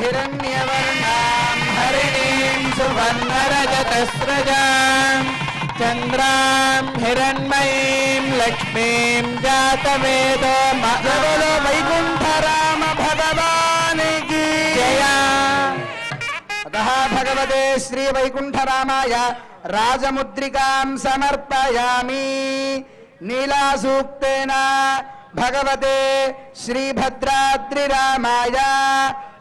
हिरण्यवर्णां हरिणीं सुवर्णरजतस्रजां चन्द्रां हिरण्मयीं लक्ष्मीं जातवेदो बोलो वैकुंठ राम भगवान की जय। अतः भगवते श्री वैकुंठ रामाय राजमुद्रिकां समर्पयामि। नीलासूक्तेन भगवते श्रीभद्राद्रिरामाय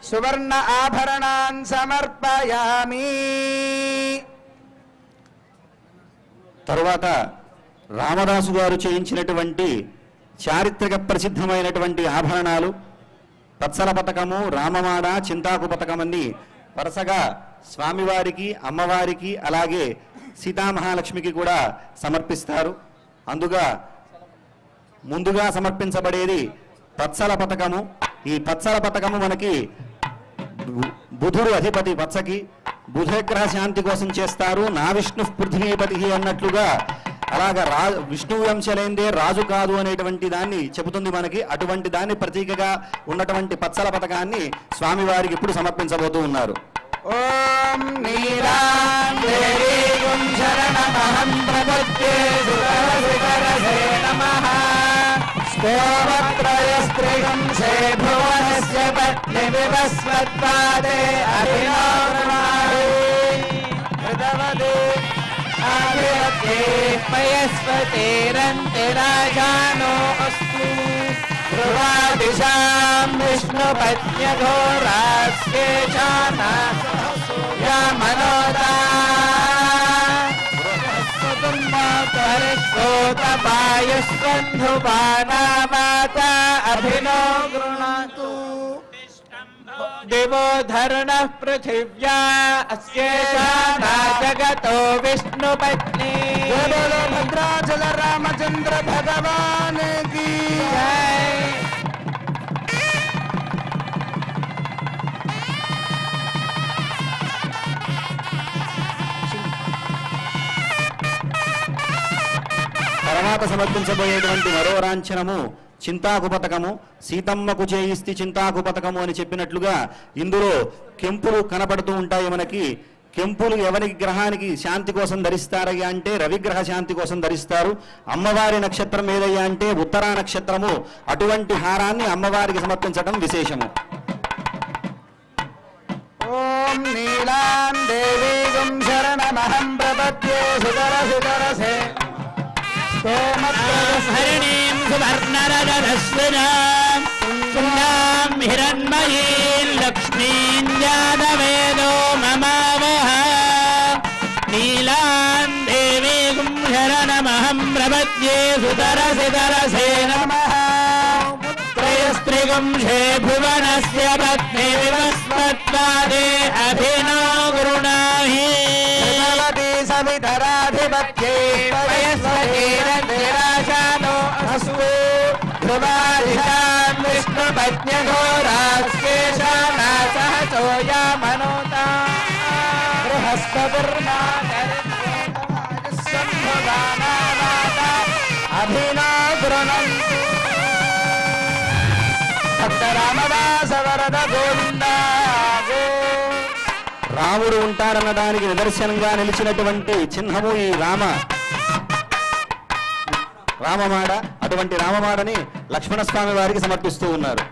सुवर्ण आभरणान् समर्पयामि। తరువాత రామదాసు గారు చేయించినటువంటి చారిత్రక ప్రసిద్ధమైనటువంటి ఆభరణాలు పత్సల పతకము, రామమాడ, చింతాకు పతకమని వరుసగా స్వామివారికి, అమ్మవారికి, అలాగే సీతామహాలక్ష్మికి కూడా సమర్పిస్తారు. అందుగా ముందుగా సమర్పించబడేది పత్సల పతకము. ఈ పత్సల పతకము మనకి బుధుడు అధిపతి పత్సకి, బుధగ్రహ శాంతి కోసం చేస్తారు. నా విష్ణు పృథ్వీపతి అన్నట్లుగా అలాగా విష్ణు వంశలేందే రాజు కాదు అనేటువంటి దాన్ని చెబుతుంది మనకి. అటువంటి దాన్ని ప్రతీకగా ఉన్నటువంటి పత్సల పతకాన్ని స్వామివారికి ఇప్పుడు సమర్పించబోతూ ఉన్నారు. ఓం నీలాం దేవీం శరణమహం ప్రపద్యే సురసురసే నమః స్తోమత్రయస్త్రిగం శే భువనస్య పత్ని వివస్వత్పాదే అభినవనాహి హృదవదే ఆవిరతే పయస్వతేరంతిరాజానో అస్తు ధ్రువాదిశాం విష్ణుపత్న్యఘోరాస్యేషానా మనోదా పరిశ్రోతపాయస్కంధుపానామాతా అభినో గృణాతు दिवो धरणः पृथिव्या अस्येषा जगतो विष्णुपत्नी। बोलो भद्राचल रामचंद्र भगवान की जय। తర్వాత సమర్పించబోయేటువంటి మరో రాంఛనము చింతాకు పతకము. సీతమ్మకు చేయిస్తే చింతాకు పతకము అని చెప్పినట్లుగా ఇందులో కెంపులు కనపడుతూ ఉంటాయి మనకి. కెంపులు ఎవరి గ్రహానికి శాంతి కోసం ధరిస్తారయ్యా అంటే రవిగ్రహ శాంతి కోసం ధరిస్తారు. అమ్మవారి నక్షత్రం ఏదయ్యా అంటే ఉత్తరా నక్షత్రము. అటువంటి హారాన్ని అమ్మవారికి సమర్పించడం విశేషము. ఓం నీలాం దేవీం శరణమహం ప్రపద్యే సుదరసుదరసే హరిణీం సువర్ణరజతస్రజాం చంద్రాం హిరణ్మయీం లక్ష్మీం జాతవేదో మమావహ నీలాం దేవీం శరణమహం ప్రపద్యే సుదరసిదరసే నమః త్రయస్త్రిగం శే భువనస్య పత్ని వివస్వత్పాదే అభినో గృణాహి సవితరాధిపత్యే వయస్వతేరంతిరాజానో అస్తు ధ్రువాదిశాం విష్ణుపత్న్యఘోరాస్యేషానా సహచోయా మనోతా బృహస్పతిర్నాగరిత్యోతమాజస్సంభువానామాతా అభినో గృణంతు భక్త రామదాస వరద గోవిందా గో. రాముడు ఉంటారన్న దానికి నిదర్శనంగా నిలిచినటువంటి చిహ్నము ఈ రామమాడ. అటువంటి రామమాడని లక్ష్మణస్వామి వారికి సమర్పిస్తూ ఉన్నారు.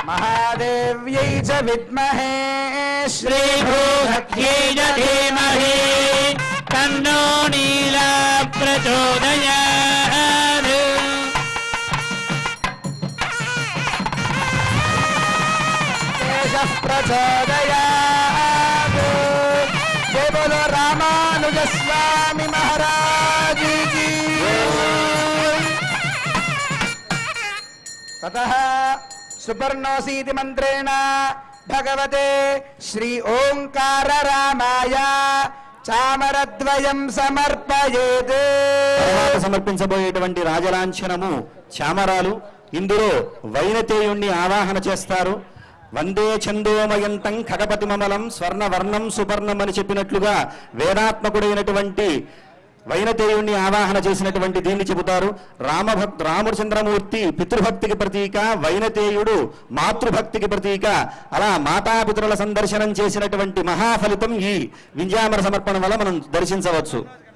మహాదేవ్యై చ విద్మహే శ్రీభూహత్యై చ ధీమహి తన్నో నీలా ప్రచోదయాత్. प्रचोदयात्। जय बोलो रामानुज स्वामी महाराज की। ततः सुपर्णोसीति मंत्रेण भगवते श्री ओंकार रामाय చామరద్వయం సమర్పయేత్. సమర్పించబోయేటువంటి రాజలాంఛనము చామరాలు. ఇందులో వైనతేయుణ్ణి ఆవాహన చేస్తారు. వందే చందోమయంతం ఖగపతి మమలం స్వర్ణవర్ణం సుపర్ణం అని చెప్పినట్లుగా వేదాత్మకుడైనటువంటి వైనతేయుణ్ణి ఆవాహన చేసినటువంటి దీన్ని చెబుతారు. రామచంద్రమూర్తి పితృభక్తికి ప్రతీక, వైనతేయుడు మాతృభక్తికి ప్రతీక. అలా మాతాపితరుల సందర్శనం చేసినటువంటి మహాఫలితం ఈ వింజామర సమర్పణ వల్ల మనం దర్శించవచ్చు.